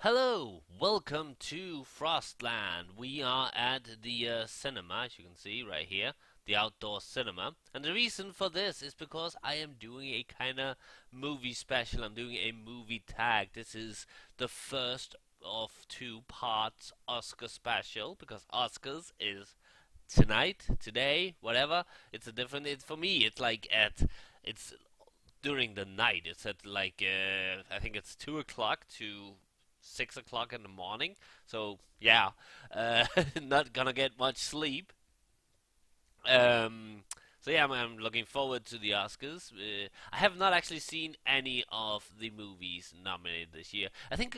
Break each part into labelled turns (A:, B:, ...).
A: Hello, welcome to Frostland. We are at the cinema, as you can see right here, the outdoor cinema. And the reason for this is because I am doing a kind of movie special. I'm doing a movie tag. This is the first of two parts Oscar special because Oscars is tonight, today, whatever. It's a different. It's for me. It's like it's during the night. It's at like I think it's 2 o'clock to 6 o'clock in the morning. So yeah, not gonna get much sleep. Um, so yeah, I'm looking forward to the Oscars. I have not actually seen any of the movies nominated this year. I think.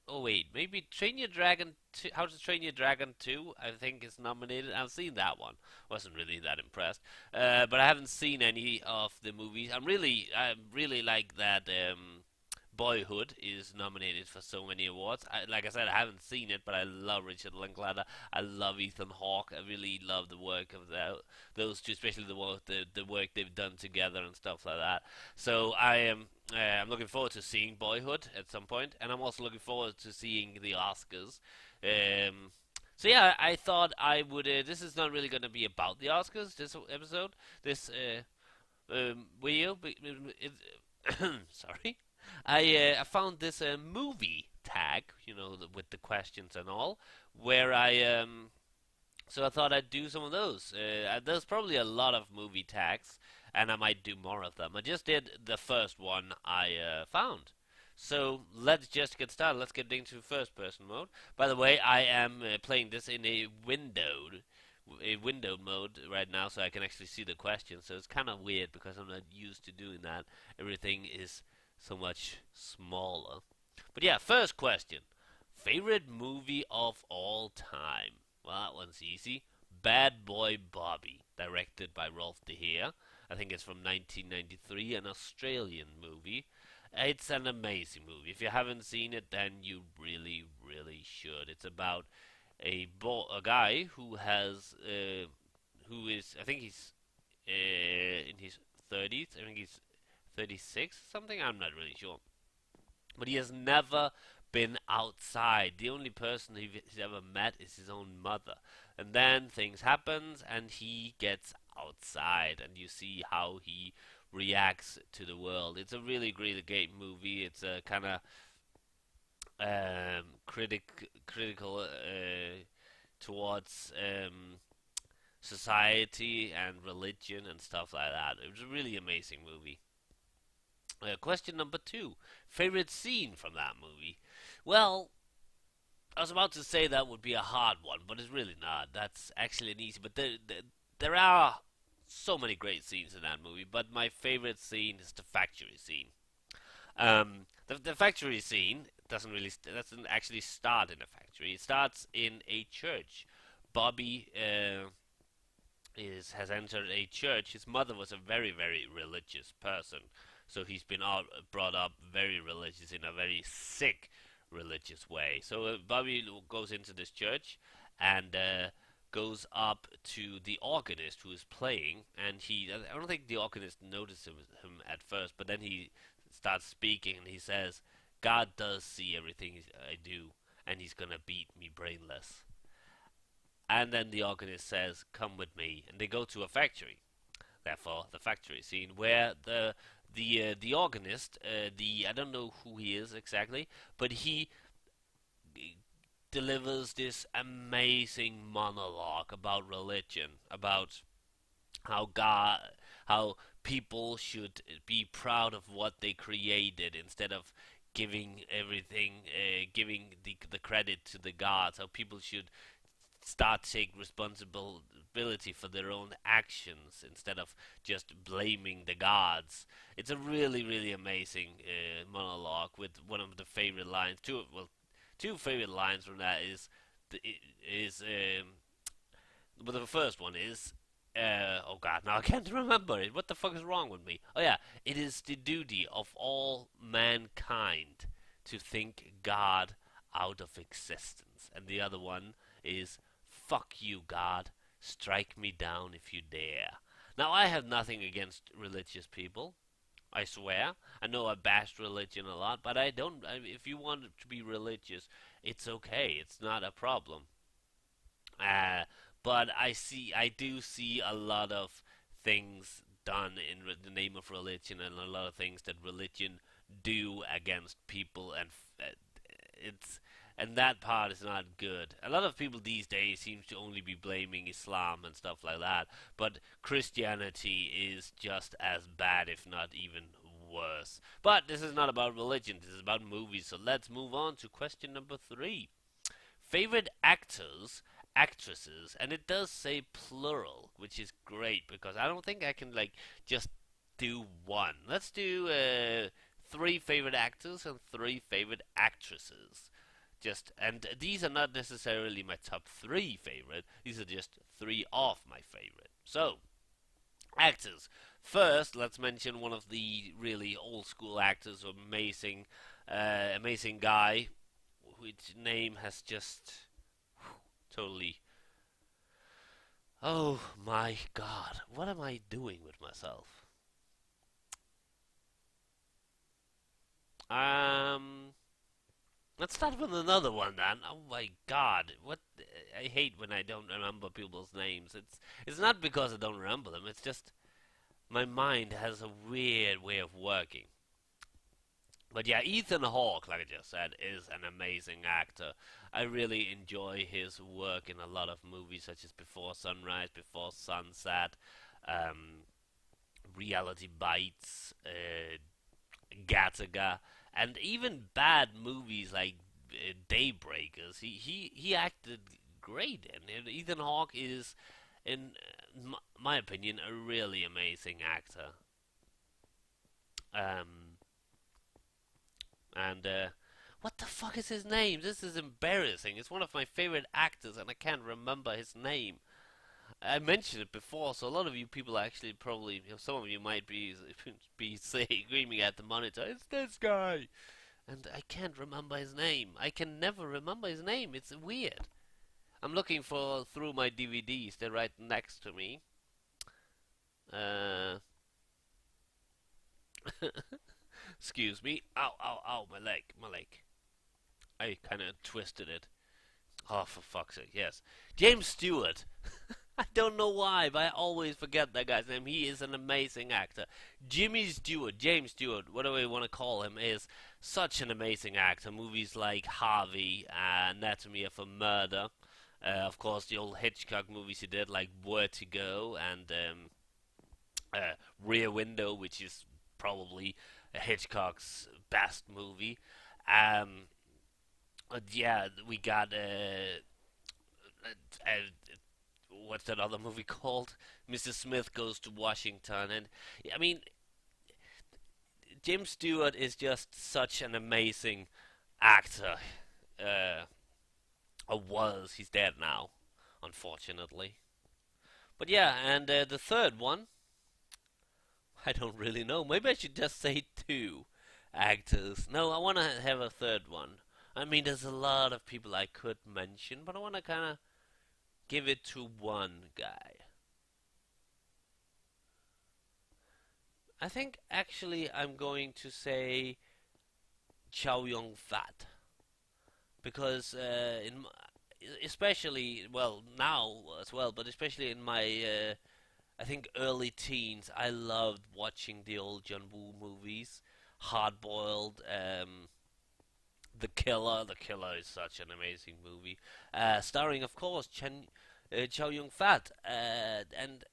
A: Oh wait, maybe Train Your Dragon 2, How to Train Your Dragon 2, I think is nominated. I've seen that one. Wasn't really that impressed. But I haven't seen any of the movies. I really like that Boyhood is nominated for so many awards. Like I said, I haven't seen it, but I love Richard Linklater. I love Ethan Hawke. I really love the work of those two, especially the work they've done together and stuff like that. So I'm looking forward to seeing Boyhood at some point, and I'm also looking forward to seeing the Oscars. So yeah, I thought I would. This is not really going to be about the Oscars. This episode, this video, sorry, I found this movie tag, with the questions and all, where so I thought I'd do some of those. There's probably a lot of movie tags, and I might do more of them. I just did the first one I found. So let's just get started. Let's get into first person mode. By the way, I am playing this in a windowed mode right now, so I can actually see the questions. So it's kind of weird because I'm not used to doing that. Everything is so much smaller. But yeah, first question: favorite movie of all time? Well, that one's easy. Bad Boy Bobby, directed by Rolf de Heer. I think it's from 1993, an Australian movie. It's an amazing movie. If you haven't seen it, then you really, really should. It's about a guy who is, I think he's in his 30s. I think he's 36 something. I'm not really sure, but he has never been outside. The only person he's ever met is his own mother. And then things happens and he gets outside and you see how he reacts to the world. It's a really great movie. It's a kind of critical towards society and religion and stuff like that. It was a really amazing movie. Question number two: favorite scene from that movie? Well, I was about to say that would be a hard one, but it's really not. That's actually an easy. But there are so many great scenes in that movie. But my favorite scene is the factory scene. The factory scene doesn't actually start in a factory. It starts in a church. Bobby has entered a church. His mother was a very religious person, so he's been brought up very religious in a very sick religious way. So Bobby goes into this church and goes up to the organist who is playing, and I don't think the organist notices him at first, but then he starts speaking and he says, "God does see everything I do, and he's gonna beat me brainless." And then the organist says, "Come with me," and they go to a factory. Therefore, the factory scene where the organist, the I don't know who he is exactly, but he delivers this amazing monologue about religion, about how God, how people should be proud of what they created instead of giving the credit to the gods. How people should start take responsibility for their own actions instead of just blaming the gods. It's a really amazing monologue with one of the favorite lines. Two favorite lines from that is well, the first one is oh god, now I can't remember it. What the fuck is wrong with me? Oh yeah, it is the duty of all mankind to think God out of existence. And the other one is fuck you, God. Strike me down if you dare. Now I have nothing against religious people. I swear. I know I bashed religion a lot, but I don't. If you want to be religious, it's okay. It's not a problem. Uh, but I do see a lot of things done in the name of religion, and a lot of things that religion do against people, and it's and that part is not good. A lot of people these days seems to only be blaming Islam and stuff like that, but Christianity is just as bad, if not even worse. But this is not about religion. This is about movies. So let's move on to question number 3. Favorite actors, actresses, and it does say plural, which is great because I don't think I can like just do one. Let's do 3 favorite actors and 3 favorite actresses. Just and these are not necessarily my top 3 favorite. These are just 3 of my favorite. So actors. First, let's mention one of the really old school actors, amazing guy which name has just totally. Oh my god, what am I doing with myself? Um, let's start with another one then. Oh my god, what? I hate when I don't remember people's names. It's not because I don't remember them. It's just my mind has a weird way of working. But yeah, Ethan Hawke, like I just said, is an amazing actor. I really enjoy his work in a lot of movies, such as Before Sunrise, Before Sunset, um, Reality Bites, Gattaca, and even bad movies like Daybreakers. He acted great in it. Ethan Hawke is, in my opinion, a really amazing actor. Um, And what the fuck is his name? This is embarrassing. It's one of my favorite actors, and I can't remember his name. I mentioned it before, so a lot of you people actually probably, some of you might be screaming at the monitor. It's this guy, and I can't remember his name. I can never remember his name. It's weird. I'm looking for through my DVDs. They're right next to me. Uh, excuse me. Ow, ow, ow! My leg, my leg. I kind of twisted it. Oh, for fuck's sake, yes. James Stewart. I don't know why, but I always forget that guy's name. He is an amazing actor. Jimmy Stewart, James Stewart, whatever you want to call him, is such an amazing actor. Movies like Harvey, Anatomy of a Murder, of course, the old Hitchcock movies he did, like Where to Go and Rear Window, which is probably Hitchcock's best movie. Um, yeah, we got what's that other movie called? Mrs. Smith Goes to Washington, and I mean, Jim Stewart is just such an amazing actor. Uh, or was he's dead now, unfortunately. But yeah, and the third one, I don't really know. Maybe I should just say 2 actors. No, I want to have a third one. I mean, there's a lot of people I could mention, but I want to kind of give it to one guy. I think actually I'm going to say Chow Yun Fat because especially well now as well, but especially in my I think early teens, I loved watching the old John Woo movies, Hard Boiled, The Killer. The Killer is such an amazing movie, starring of course Chow Yun Fat, and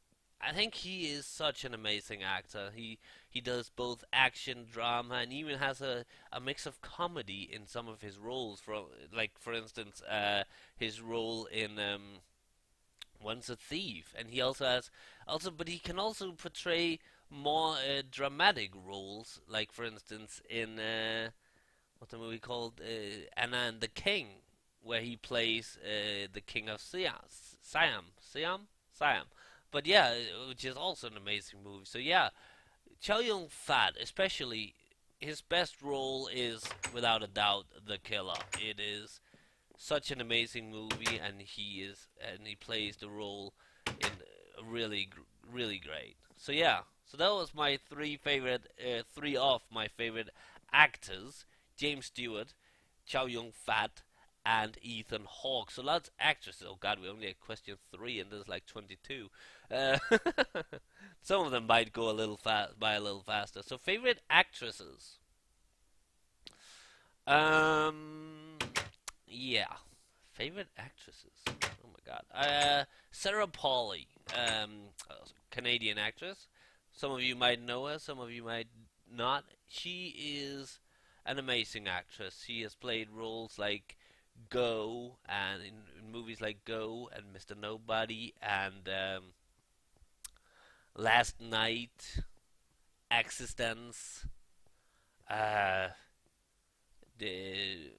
A: I think he is such an amazing actor. He does both action, drama, and even has a mix of comedy in some of his roles. For instance, his role in Once a Thief, and he also has but he can also portray more dramatic roles. Like for instance, in what's the movie called Anna and the King, where he plays the King of Siam. But yeah, which is also an amazing movie. So yeah, Chow Yun Fat, especially his best role is without a doubt The Killer. It is such an amazing movie, and he plays the role in really really great. So yeah, So that was my three of my favorite actors: James Stewart, Chow Yun Fat, and Ethan Hawke. So that's actresses. Oh God, we only had question three, and there's like 22. Uh, some of them might go a little by a little faster. So favorite actresses. Um, yeah, favorite actresses. Oh my God. Sarah Polley, Canadian actress. Some of you might know her. Some of you might not. She is an amazing actress. She has played roles like Go, and in movies like Go and Mr. Nobody and Last Night, Existence, uh, the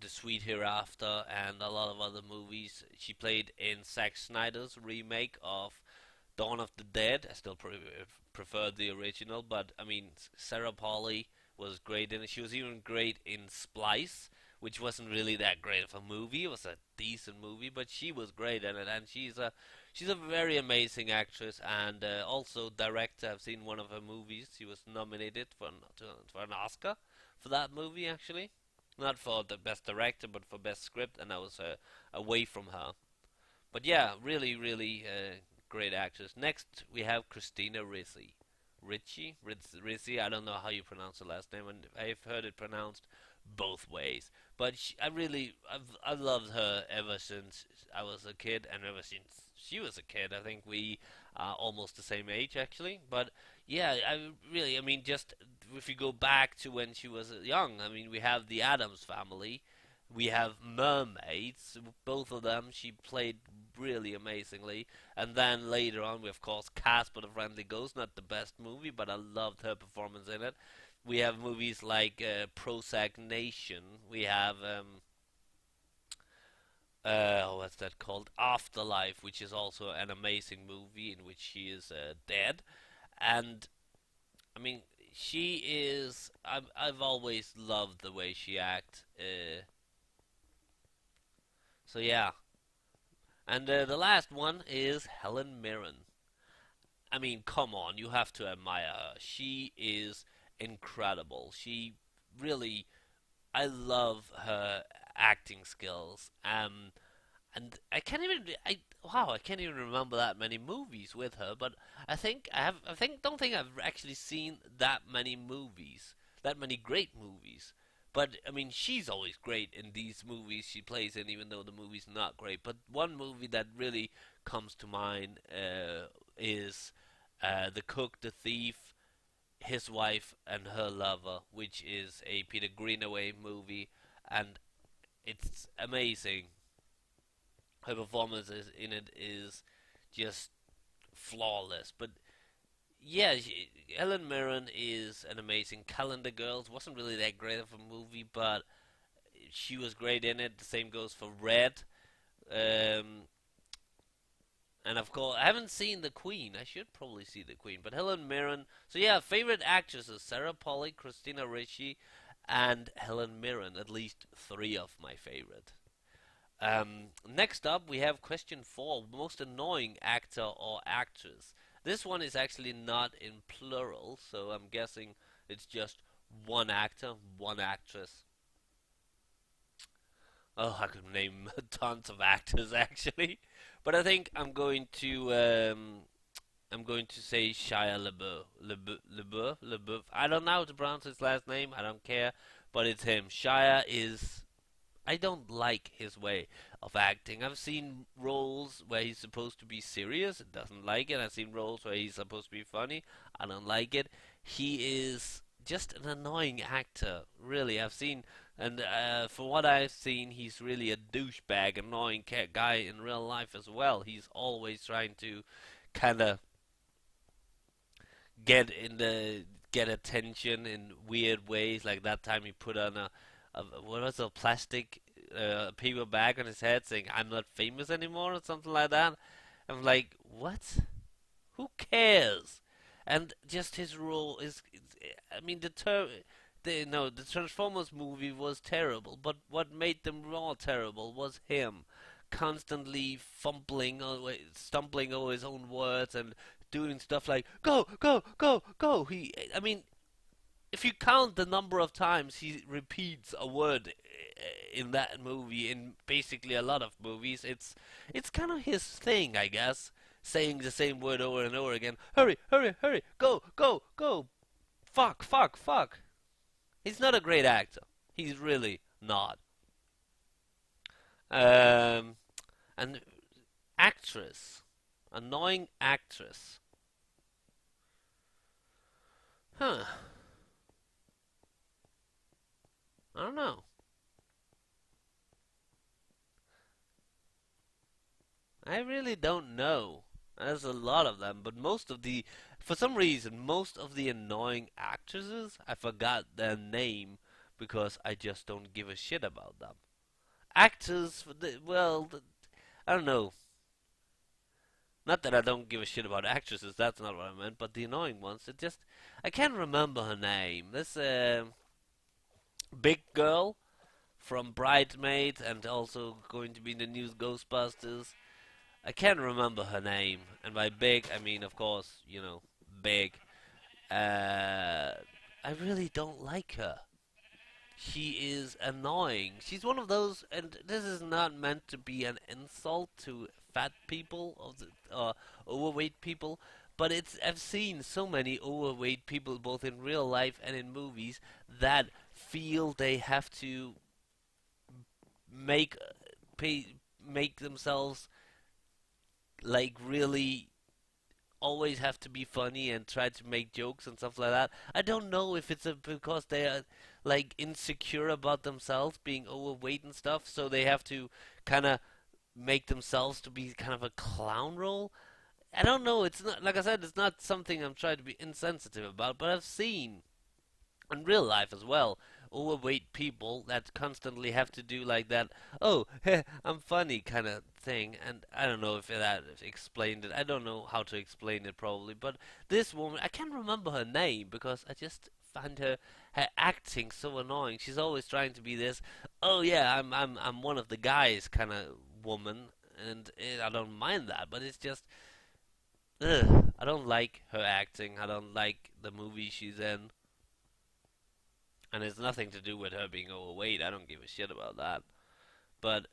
A: the Sweet Hereafter, and a lot of other movies. She played in Zack Snyder's remake of Dawn of the Dead. I still prefer the original, but I mean Sarah Polley was great in it. She was even great in Splice, which wasn't really that great of a movie. It was a decent movie, but she was great in it, and she's a very amazing actress and also director. I've seen one of her movies. She was nominated for an Oscar for that movie, actually. Not for the best director, but for best script, and I was away from her. But yeah, really, really great actress. Next, we have Christina Ricci. Ricci. I don't know how you pronounce the last name, and I've heard it pronounced both ways. But I've loved her ever since I was a kid, and ever since she was a kid. I think we are almost the same age, actually. But yeah, I mean, just if you go back to when she was young, I mean, we have the Adams Family, we have Mermaids. Both of them she played really amazingly. And then later on, we of course Casper the Friendly Ghost. Not the best movie, but I loved her performance in it. We have movies like Prozac Nation. We have what's that called? Afterlife, which is also an amazing movie in which she is dead. And I mean, she is. I've always loved the way she acts. So yeah, and the last one is Helen Mirren. I mean, come on, you have to admire her. She is incredible. She really, I love her acting skills. And I can't even, I can't even remember that many movies with her. But don't think I've actually seen that many movies, that many great movies. But I mean, she's always great in these movies she plays in, even though the movie's not great. But one movie that really comes to mind is The Cook, the Thief, His Wife, and Her Lover, which is a Peter Greenaway movie, and it's amazing. Her performance in it is just flawless. But yeah, Helen Mirren is an amazing. Calendar Girls wasn't really that great of a movie, but she was great in it. The same goes for Red. Um, and of course, I haven't seen The Queen. I should probably see The Queen. But Helen Mirren. So yeah, favorite actresses: Sarah Polley, Christina Ricci, and Helen Mirren. At least three of my favorite. Next up, we have question four: most annoying actor or actress. This one is actually not in plural, so I'm guessing it's just one actor, one actress. Oh, I could name tons of actors actually, but I think I'm going to say Shia LaBeouf. I don't know how to pronounce his last name. I don't care, but it's him. Shia is. I don't like his way of acting. I've seen roles where he's supposed to be serious, doesn't like it. I've seen roles where he's supposed to be funny, I don't like it. He is just an annoying actor, really. And for what I've seen, he's really a douchebag, annoying guy in real life as well. He's always trying to kind of get in the get attention in weird ways. Like that time he put on a what was a plastic paper bag on his head saying "I'm not famous anymore" or something like that. I'm like, what? Who cares? And just his role is, I mean, the Transformers movie was terrible, but what made them all terrible was him constantly stumbling over his own words and doing stuff like go, go, go, go. I mean, if you count the number of times he repeats a word in that movie, in basically a lot of movies, it's kind of his thing, I guess, saying the same word over and over again. Hurry, hurry, hurry, go, go, go. Fuck, fuck, fuck. He's not a great actor. He's really not. Um, and actress, annoying actress. Huh? I don't know. I really don't know. There's a lot of them, but for some reason, most of the annoying actresses, I forgot their name because I just don't give a shit about them. Actors, well, I don't know. Not that I don't give a shit about actresses, that's not what I meant, but the annoying ones, I can't remember her name. This, big girl from Bridesmaids and also going to be in the new Ghostbusters. I can't remember her name, and by big I mean, of course, big. Uh, I really don't like her. She is annoying. She's one of those, and this is not meant to be an insult to fat people or overweight people, but I've seen so many overweight people, both in real life and in movies, that feel they have to make make themselves like really always have to be funny and try to make jokes and stuff like that. I don't know if it's because they are like insecure about themselves being overweight and stuff, so they have to kind of make themselves to be kind of a clown role. I don't know. It's not, like I said, it's not something I'm trying to be insensitive about, but I've seen in real life as well overweight people that constantly have to do like that, oh, I'm funny kind of thing. And I don't know if that explained it. I don't know how to explain it probably, but this woman, I can't remember her name because I just find her acting so annoying. She's always trying to be this, oh yeah, I'm one of the guys kind of woman, and I don't mind that, but it's just, I don't like her acting. I don't like the movie she's in. And it's nothing to do with her being overweight. I don't give a shit about that. But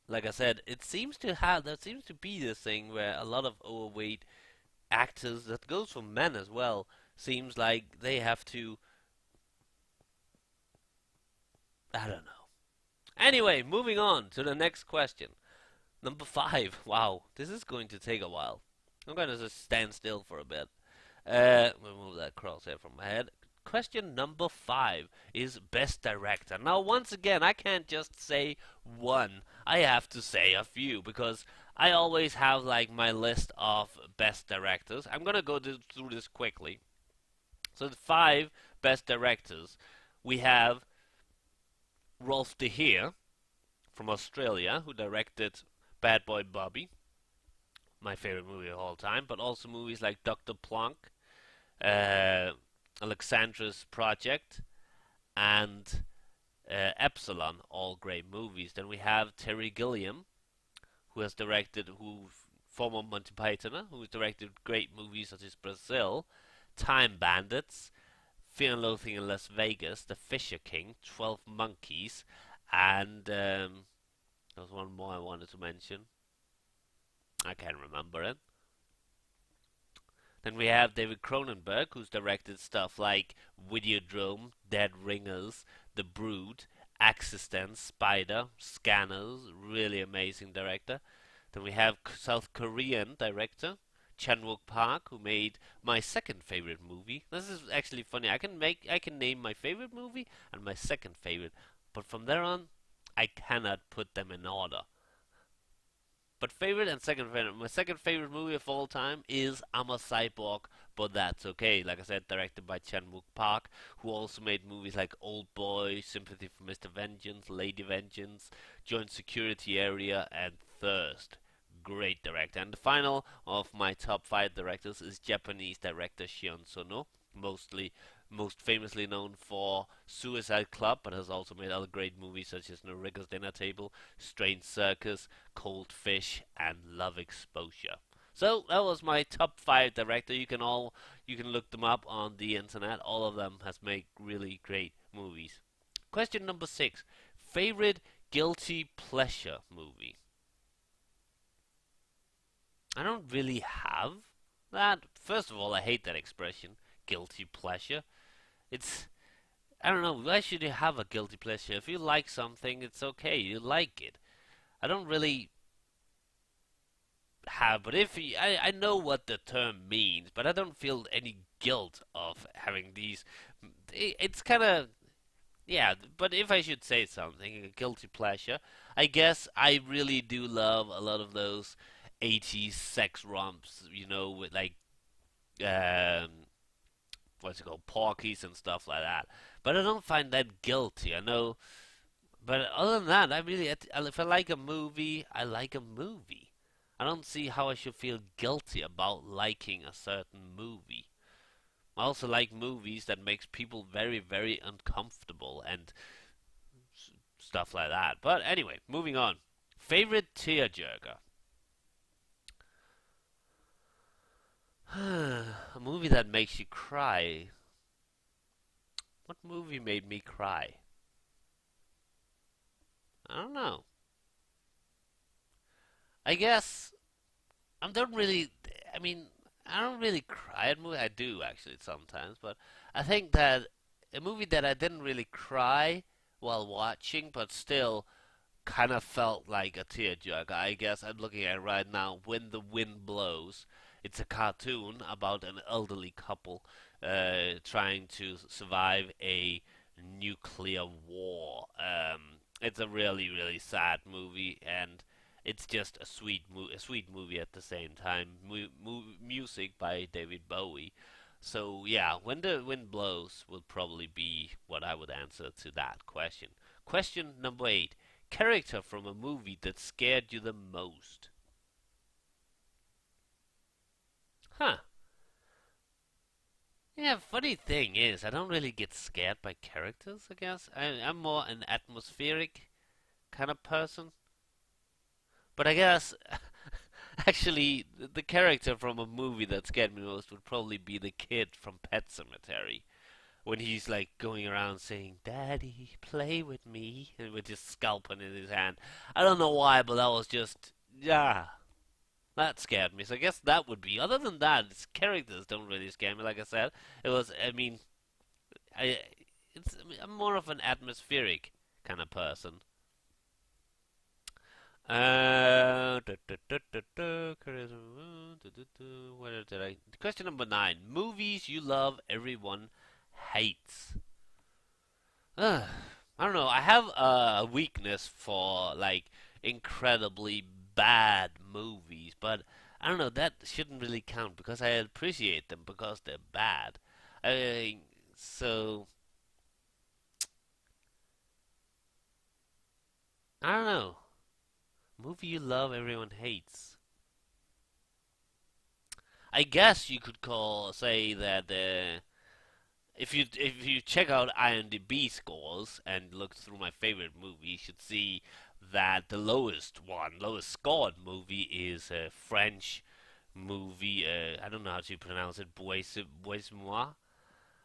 A: like I said, there seems to be this thing where a lot of overweight actors, that goes for men as well, seems like they have to, I don't know. Anyway, moving on to the next question. Number 5. Wow, this is going to take a while. I'm going to just stand still for a bit. Remove that crosshair from my head. Question number 5 is Best Director. Now, once again, I can't just say one. I have to say a few because I always have like my list of Best Directors. I'm gonna go through this quickly. So, the 5 Best Directors. We have Rolf de Heer from Australia, who directed Bad Boy Bobby, my favorite movie of all time, but also movies like Dr. Plonk, uh, Alexandra's Project, and Epsilon, all great movies. Then we have Terry Gilliam, former Monty Pythoner, who's directed great movies such as Brazil, Time Bandits, Fear and Loathing in Las Vegas, The Fisher King, 12 Monkeys, and there was one more I wanted to mention. I can't remember it. Then we have David Cronenberg, who's directed stuff like Videodrome, Dead Ringers, The Brood, Existence, Spider, Scanners, really amazing director. Then we have South Korean director Chan-wook Park, who made my second favorite movie. This is actually funny. I can name my favorite movie and my second favorite, but from there on, I cannot put them in order. But favorite and second favorite. My second favorite movie of all time is I'm a Cyborg, but that's okay. Like I said, directed by Chan Wook Park, who also made movies like Old Boy, Sympathy for Mr. Vengeance, Lady Vengeance, Joint Security Area, and Thirst. Great director. And the final of my top 5 directors is Japanese director Shion Sono, most famously known for Suicide Club, but has also made other great movies such as Noriko's Dinner Table, Strange Circus, Cold Fish, and Love Exposure. So that was my top five director. You can look them up on the internet. All of them has made really great movies. Question number 6: favorite guilty pleasure movie. I don't really have that. First of all, I hate that expression, guilty pleasure. It's I don't know. Why should you have a guilty pleasure? If you like something, it's okay. You like it. I don't really have, but if you, I know what the term means, but I don't feel any guilt of having these. It's kind of yeah. But if I should say something, a guilty pleasure, I guess I really do love a lot of those 80s sex romps. You know, with like um, what's it called, porkies and stuff like that. But I don't find that guilty. I know. But other than that, I really, if I like a movie, I like a movie. I don't see how I should feel guilty about liking a certain movie. I also like movies that makes people very, very uncomfortable and stuff like that. But anyway, moving on. Favorite tearjerker? A movie that makes you cry. What movie made me cry? I don't know. I guess I don't really. I mean, I don't really cry at movies. I do actually sometimes, but I think that a movie that I didn't really cry while watching, but still kind of felt like a tearjerker. I guess I'm looking at it right now. When the Wind Blows. It's a cartoon about an elderly couple trying to survive a nuclear war. It's a really, really sad movie, and it's just a sweet movie at the same time. Music by David Bowie. So yeah, When the Wind Blows would probably be what I would answer to that question. Question number 8: character from a movie that scared you the most. Huh. Yeah, funny thing is, I don't really get scared by characters, I guess. I'm more an atmospheric kind of person. But I guess, actually, the character from a movie that scared me most would probably be the kid from Pet Cemetery. When he's like going around saying, "Daddy, play with me," and with his scalpel in his hand. I don't know why, but that was just, yeah, that scared me. So I guess that would be. Other than that, its characters don't really scare me. Like I said, it was. I mean, I. It's. I'm more of an atmospheric kind of person. Where did I? Question number 9. Movies you love, everyone hates. I don't know. I have a weakness for like incredibly bad movies, but I don't know. That shouldn't really count because I appreciate them because they're bad. I, so I don't know. Movie you love, everyone hates. I guess you could call say that if you check out IMDb scores and look through my favorite movie, you should see that the lowest scored movie is a French movie. I don't know how to pronounce it. Bois Moi.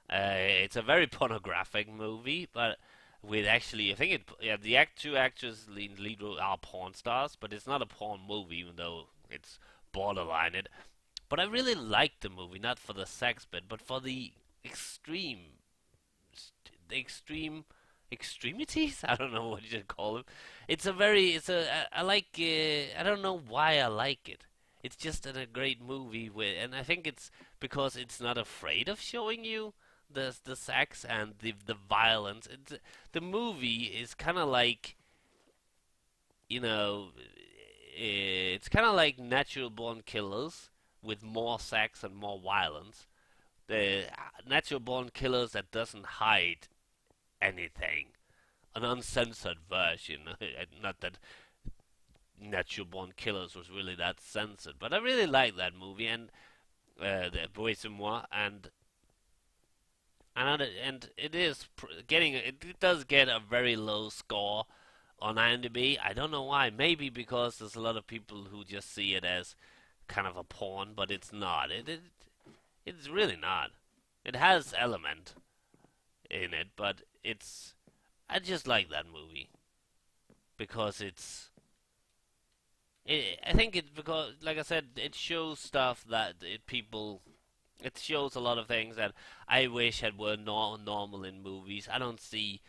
A: It's a very pornographic movie, but with actually, I think the two actors in lead role are porn stars, but it's not a porn movie, even though it's borderline it. But I really liked the movie, not for the sex bit, but for extreme, the extremities. I don't know what you should call them. It's a, I like. I don't know why I like it. It's just a great movie with, and I think it's because it's not afraid of showing you the sex and the violence. The movie is kind of like you know, it's kind of like Natural Born Killers with more sex and more violence. The Natural Born Killers that doesn't hide anything, an uncensored version. Not that Natural Born Killers was really that censored, but I really like that movie and the Bois et Moi and it is getting it does get a very low score on IMDb. I don't know why. Maybe because there's a lot of people who just see it as kind of a porn, but it's not. It's really not. It has element in it, but it's I just like that movie because I think it's because, like I said, it shows stuff that people. It shows a lot of things that I wish had were normal in movies. I don't see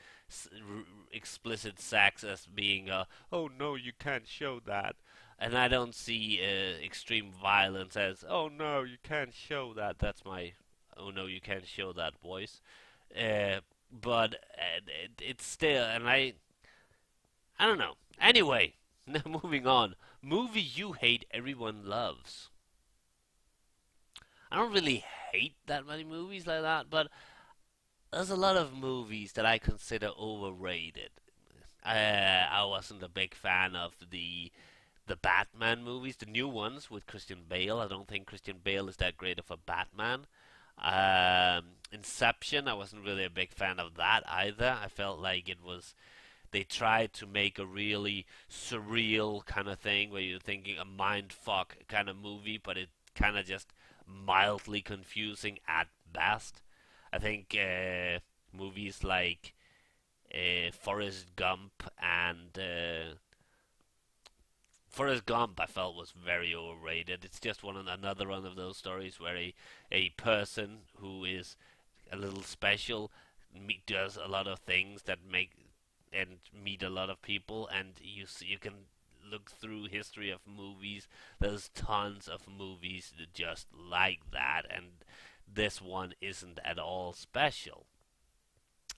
A: explicit sex as being oh no, you can't show that, and I don't see extreme violence as oh no, you can't show that. That's my oh no, you can't show that voice. Uh, but it's still, and I don't know. Anyway, moving on. Movie you hate, everyone loves. I don't really hate that many movies like that, but there's a lot of movies that I consider overrated. I wasn't a big fan of the Batman movies, the new ones with Christian Bale. I don't think Christian Bale is that great of a Batman. Inception, I wasn't really a big fan of that either. I felt like it was they tried to make a really surreal kind of thing where you're thinking a mind fuck kind of movie, but it kind of just mildly confusing at best. I think movies like Forrest Gump and Forrest Gump I felt was very overrated. It's just another one of those stories where a person who is a little special does a lot of things that make and meet a lot of people, and you can look through history of movies. There's tons of movies that just like that, and this one isn't at all special.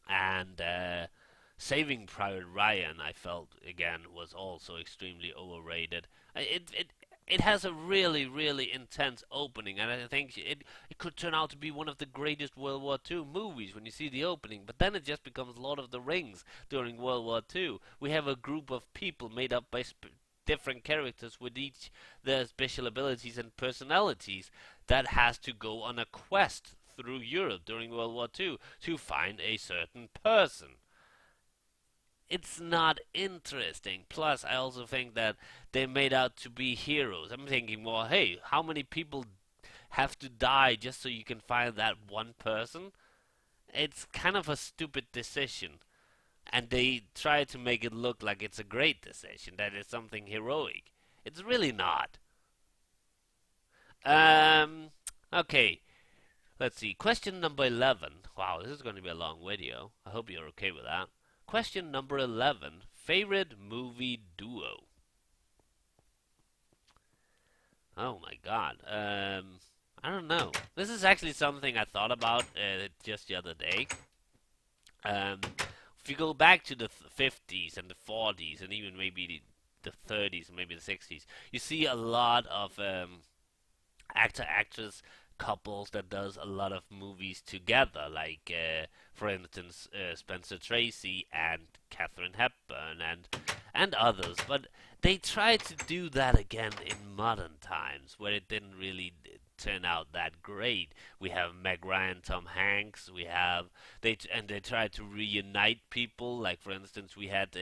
A: And Saving Private Ryan, I felt again was also extremely overrated. It has a really intense opening, and I think it could turn out to be one of the greatest World War II movies when you see the opening. But then it just becomes Lord of the Rings during World War II. We have a group of people made up by different characters with each their special abilities and personalities that has to go on a quest through Europe during World War II to find a certain person. It's not interesting. Plus, I also think that they're made out to be heroes. I'm thinking, well, hey, how many people have to die just so you can find that one person? It's kind of a stupid decision. And they try to make it look like it's a great decision, that it's something heroic. It's really not. Um, okay, let's see. Question number 11. Wow, this is going to be a long video. I hope you're okay with that. Question number 11. Favorite movie duo? Oh my god. I don't know. This is actually something I thought about just the other day. Um, if you go back to the 50s and the 40s and even maybe the 30s and maybe the 60s, you see a lot of actor actress couples that does a lot of movies together, like for instance Spencer Tracy and Katharine Hepburn and others. But they tried to do that again in modern times, where it didn't really turn out that great. We have Meg Ryan, Tom Hanks. We have they tried to reunite people. Like for instance, we had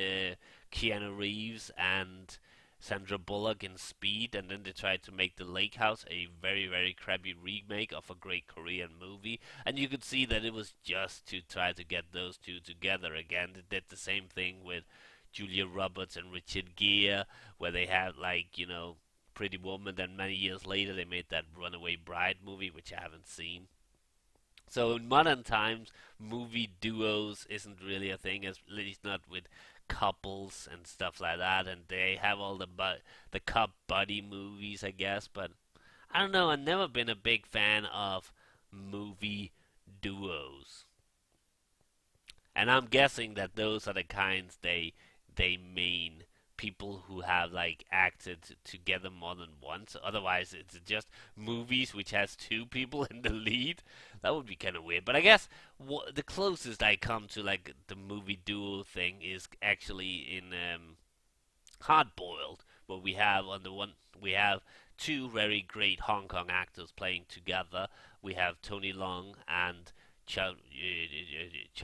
A: Keanu Reeves and Sandra Bullock in Speed, and then they tried to make The Lake House a very crappy remake of a great Korean movie. And you could see that it was just to try to get those two together again. They did the same thing with Julia Roberts and Richard Gere, where they had like Pretty Woman. Then many years later, they made that Runaway Bride movie, which I haven't seen. So in modern times, movie duos isn't really a thing, at least not with couples and stuff like that. And they have all the cop buddy movies, I guess. But I don't know. I've never been a big fan of movie duos, and I'm guessing that those are the kinds they mean. People who have like acted together more than once. Otherwise, it's just movies which has two people in the lead. That would be kind of weird. But I guess the closest I come to like the movie duo thing is actually in Hard Boiled, where we have on the one we have two very great Hong Kong actors playing together. We have Tony Leung and Chow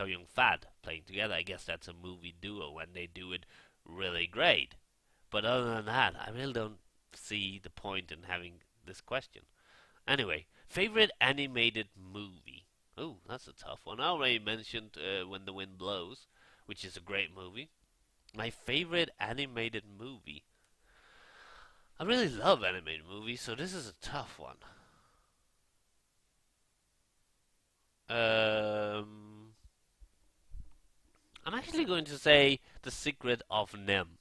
A: Yun Fat playing together. I guess that's a movie duo, and they do it really great. But other than that, I really don't see the point in having this question. Anyway, favorite animated movie. Oh, that's a tough one. I already mentioned When the Wind Blows, which is a great movie. My favorite animated movie. I really love animated movies, so this is a tough one. Um, I'm actually going to say The Secret of Nem.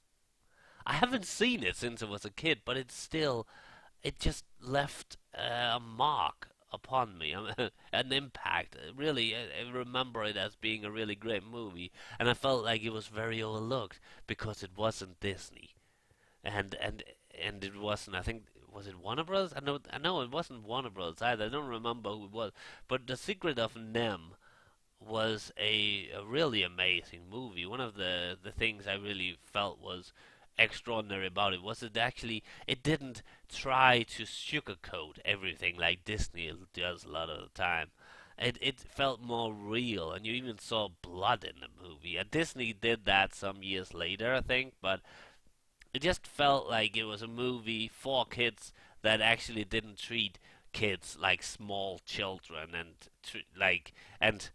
A: I haven't seen it since I was a kid, but it just left a mark upon me, an impact. Really, I remember it as being a really great movie, and I felt like it was very overlooked because it wasn't Disney, and and and it wasn't. I think was it Warner Bros. I know it wasn't Warner Bros. Either. I don't remember who it was, but The Secret of Nem was a really amazing movie. One of the things I really felt was extraordinary about it was it didn't try to sugarcoat everything like Disney does a lot of the time. It felt more real, and you even saw blood in the movie. And Disney did that some years later, I think, but it just felt like it was a movie for kids that actually didn't treat kids like small children and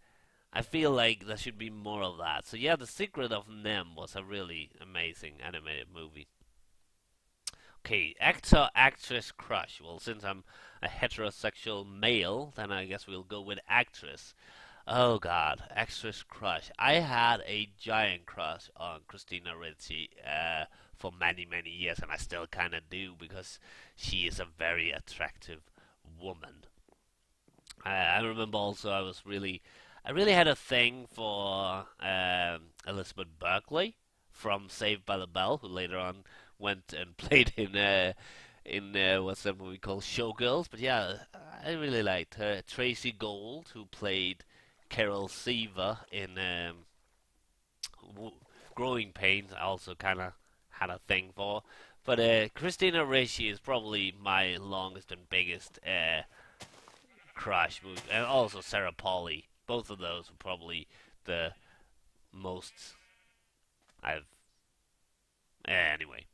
A: I feel like there should be more of that. So yeah, The Secret of Nem was a really amazing animated movie. Okay, actor actress crush. Well, since I'm a heterosexual male, then I guess we'll go with actress. Oh God, actress crush. I had a giant crush on Christina Ricci for many years, and I still kind of do because she is a very attractive woman. I remember also I really had a thing for Elizabeth Berkley from Saved by the Bell, who later on went and played in what's that movie called Showgirls. But yeah, I really liked her. Tracy Gold, who played Carol Seaver in w- Growing Pains, I also kind of had a thing for. But Christina Ricci is probably my longest and biggest crush movie, and also Sarah Polly. Both of those are probably the most I've. Anyway.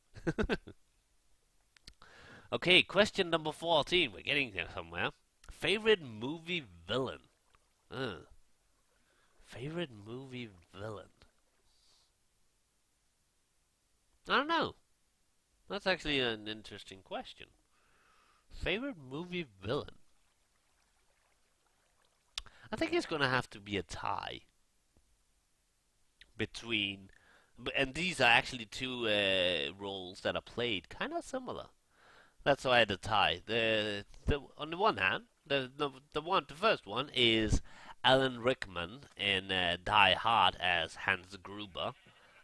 A: Okay, question number 14. We're getting there somewhere. Favorite movie villain? Uh, favorite movie villain? I don't know. That's actually an interesting question. Favorite movie villain? I think it's gonna have to be a tie between. And these are actually two roles that are played kind of similar. That's why the tie. The on the one hand, the first one is Alan Rickman in Die Hard as Hans Gruber.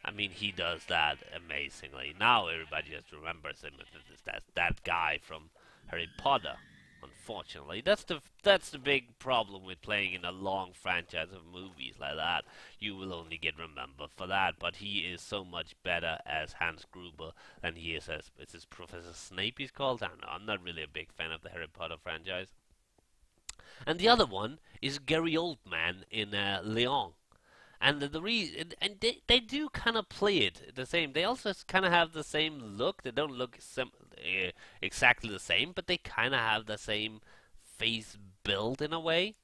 A: I mean, he does that amazingly. Now everybody just remembers him as that guy from Harry Potter. Unfortunately, that's the big problem with playing in a long franchise of movies like that. You will only get remembered for that. But he is so much better as Hans Gruber than he is as Professor Snape. He's called. I don't know. I'm not really a big fan of the Harry Potter franchise. And the other one is Gary Oldman in Leon. And they do kind of play it the same. They also kind of have the same look. They don't look exactly the same, but they kind of have the same face build in a way.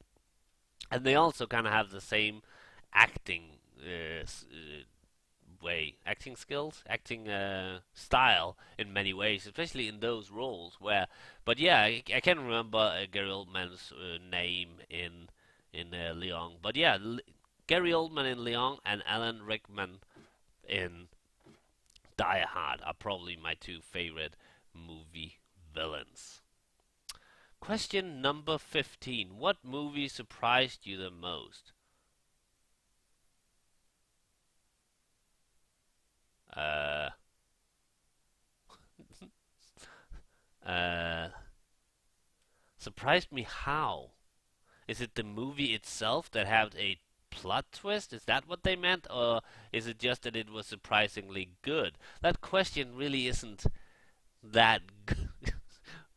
A: And they also kind of have the same acting acting skills, acting style in many ways, especially in those roles. But yeah, I can't remember Gary Oldman's name in Leon. But yeah, Gary Oldman in Leon and Alan Rickman in Die Hard are probably my two favorite movie villains. Question number 15. What movie surprised you the most? Uh, uh, surprised me how? Is it the movie itself that had a plot twist? Is that what they meant? Or is it just that it was surprisingly good? That question really isn't that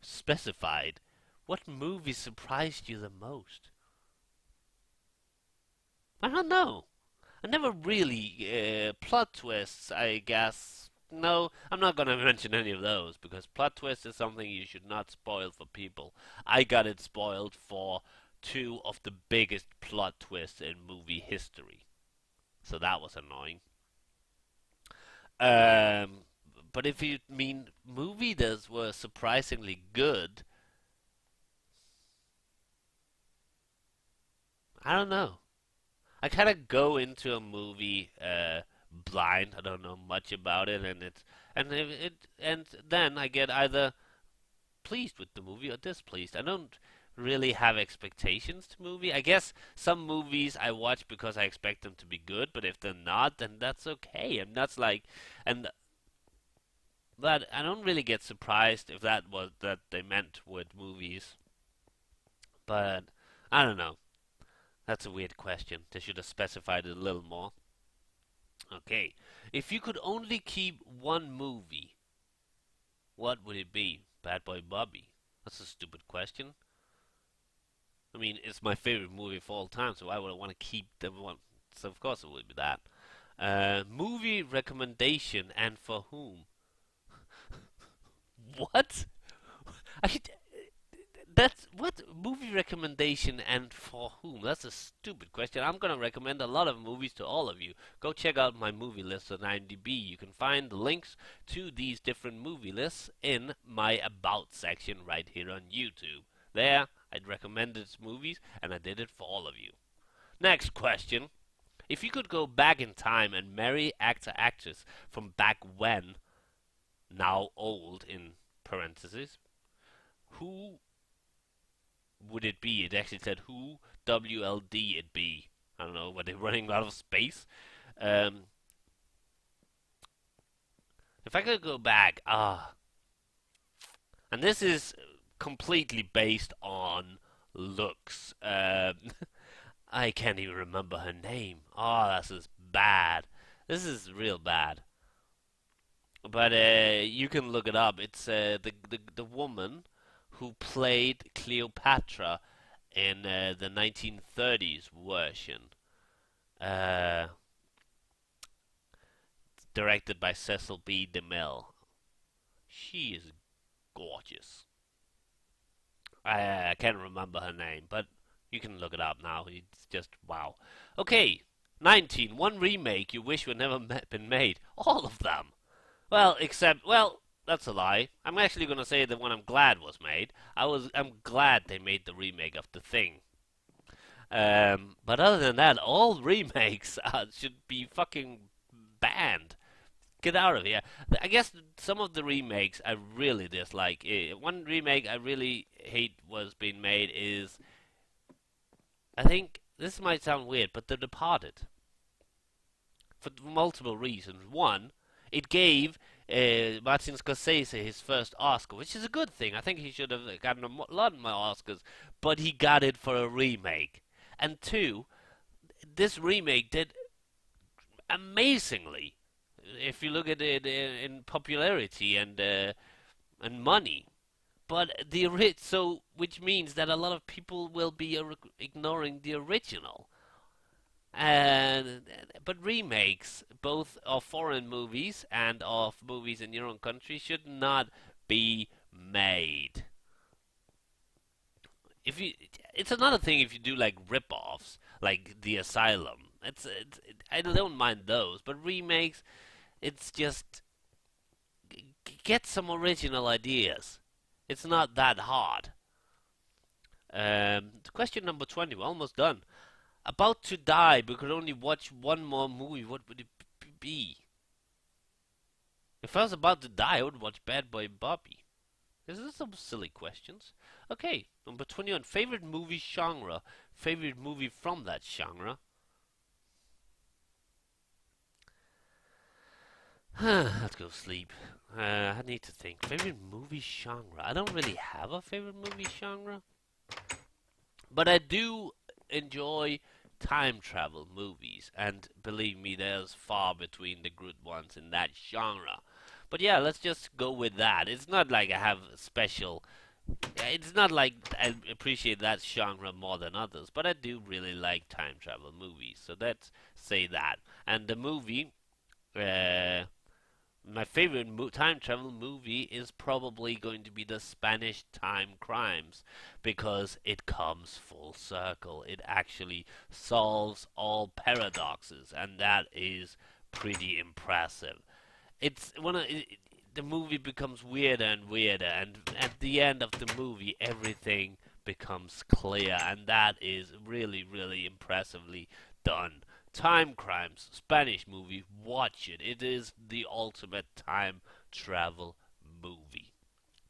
A: specified. What movie surprised you the most? I don't know. I never really plot twists. I guess no, I'm not gonna mention any of those because plot twist is something you should not spoil for people. I got it spoiled for two of the biggest plot twists in movie history, so that was annoying. Um, but if you mean movie that were surprisingly good, I don't know. I kind of go into a movie blind. I don't know much about it, and then I get either pleased with the movie or displeased. I don't really have expectations to movie. I guess some movies I watch because I expect them to be good, but if they're not, then that's okay. And that's like, and but I don't really get surprised if that was that they meant with movies. But I don't know. That's a weird question. They should have specified it a little more. Okay. If you could only keep one movie, what would it be? Bad Boy Bobby. That's a stupid question. I mean, it's my favorite movie of all time, so why would I want to keep the one? So of course it would be that. Movie recommendation and for whom? What? I, That's what movie recommendation and for whom? That's a stupid question. I'm gonna recommend a lot of movies to all of you. Go check out my movie list on IMDb. You can find the links to these different movie lists in my About section right here on YouTube. There, I'd recommended movies and I did it for all of you. Next question. If you could go back in time and marry actor actress from back when, now old in parentheses, who would it be? It actually said who WLD it be. I don't know. Were they running out of space? Um, if I could go back, and this is completely based on looks. I can't even remember her name. Oh, this is bad. This is real bad. But you can look it up. It's the woman who played Cleopatra in the 1930s version, uh, directed by Cecil B. DeMille. She is gorgeous. I can't remember her name, but you can look it up now. It's just wow. Okay, 19. One remake you wish would never been made. All of them. Well, except that's a lie. I'm actually gonna say the one I'm glad was made. I'm glad they made the remake of The Thing. But other than that, all remakes should be fucking banned. Get out of here. I guess some of the remakes I really dislike. One remake I really hate was being made is I think this might sound weird, but The Departed for multiple reasons. One, it gave Martin Scorsese his first Oscar, which is a good thing. I think he should have gotten a lot more Oscars, but he got it for a remake. And two, this remake did amazingly. If you look at it in popularity and money, but which means that a lot of people will be ignoring the original. And but remakes, both of foreign movies and of movies in your own country, should not be made. If you, it's another thing if you do like rip-offs, like The Asylum. I don't mind those, but remakes, it's just get some original ideas. It's not that hard. Question number 20. We're almost done. About to die, but could only watch one more movie. What would it be? If I was about to die, I would watch Bad Boy Bobby. This is some silly questions. Okay, number 21. Favorite movie genre. Favorite movie from that genre. Let's go sleep. I need to think. Favorite movie genre. I don't really have a favorite movie genre, but I do enjoy time travel movies, and believe me, there's far between the good ones in that genre. But yeah, let's just go with that. It's not like I have special. It's not like I appreciate that genre more than others, but I do really like time travel movies. So let's say that. And the movie uh, my favorite time travel movie is probably going to be the Spanish Time Crimes because it comes full circle. It actually solves all paradoxes, and that is pretty impressive. It's the movie becomes weirder and weirder, and at the end of the movie, everything becomes clear, and that is really, really impressively done. Time Crimes, Spanish movie, watch it. It is the ultimate time travel movie.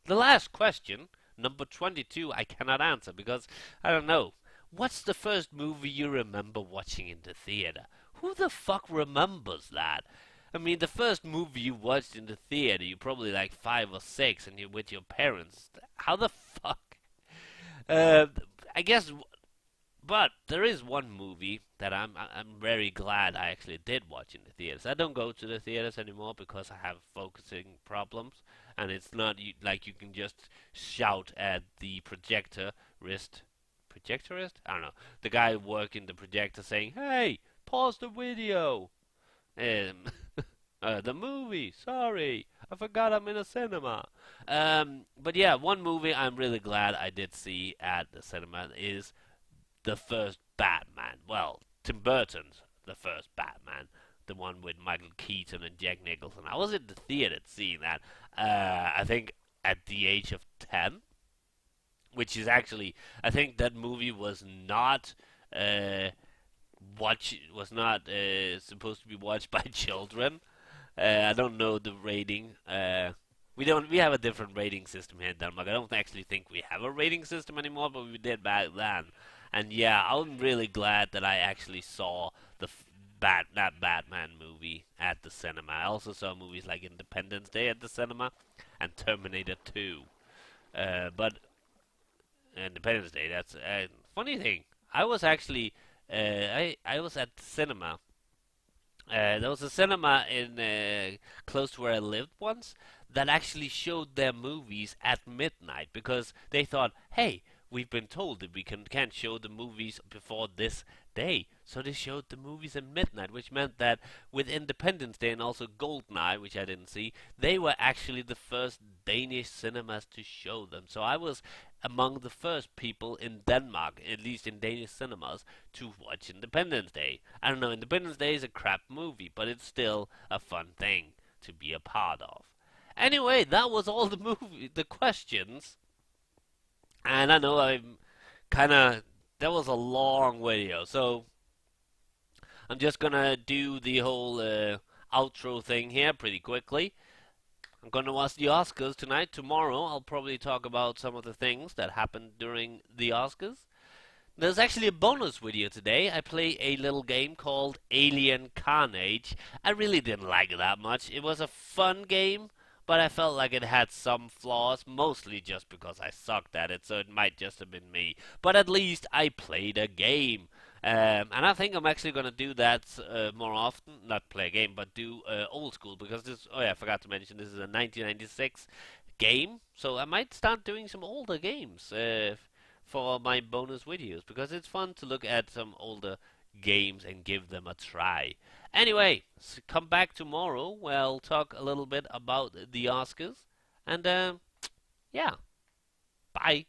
A: The last question, number 22, I cannot answer because I don't know. What's the first movie you remember watching in the theater? Who the fuck remembers that? I mean, the first movie you watched in the theater, you're probably like 5 or 6, and you're with your parents. How the fuck? Uh, I guess, but there is one movie that I'm very glad I actually did watch in the theaters. I don't go to the theaters anymore because I have focusing problems, and it's not like you can just shout at the projectorist. I don't know, the guy working the projector saying, "Hey, pause the video." Um, the movie. Sorry, I forgot I'm in a cinema. But yeah, one movie I'm really glad I did see at the cinema is the first Batman. Well, Tim Burton's the first Batman, the one with Michael Keaton and Jack Nicholson. I was in the theater seeing that. I think at the age of 10, which is actually, I think that movie was not. Supposed to be watched by children. I don't know the rating. We don't. We have a different rating system here in Denmark. I don't actually think we have a rating system anymore, but we did back then. And yeah, I'm really glad that I actually saw that Batman movie at the cinema. I also saw movies like Independence Day at the cinema and Terminator 2. But Independence Day, that's a funny thing. I was actually I was at the cinema. There was a cinema in close to where I lived once that actually showed their movies at midnight because they thought, hey, we've been told that we can't show the movies before this day. So they showed the movies at midnight, which meant that with Independence Day and also Goldeneye, which I didn't see, they were actually the first Danish cinemas to show them. So I was among the first people in Denmark, at least in Danish cinemas, to watch Independence Day. I don't know, Independence Day is a crap movie, but it's still a fun thing to be a part of. Anyway, that was all the questions. And I know I'm kind of, that was a long video, so I'm just gonna do the whole outro thing here pretty quickly. I'm gonna watch the Oscars tonight. Tomorrow, I'll probably talk about some of the things that happened during the Oscars. There's actually a bonus video today. I play a little game called Alien Carnage. I really didn't like it that much. It was a fun game, but I felt like it had some flaws, mostly just because I sucked at it, so it might just have been me. But at least I played a game. And I think I'm actually going to do that more often. Not play a game, but do old school, because this, oh yeah, I forgot to mention, this is a 1996 game, so I might start doing some older games for my bonus videos because it's fun to look at some older games and give them a try. Anyway, come back tomorrow. We'll talk a little bit about the Oscars. And yeah, bye.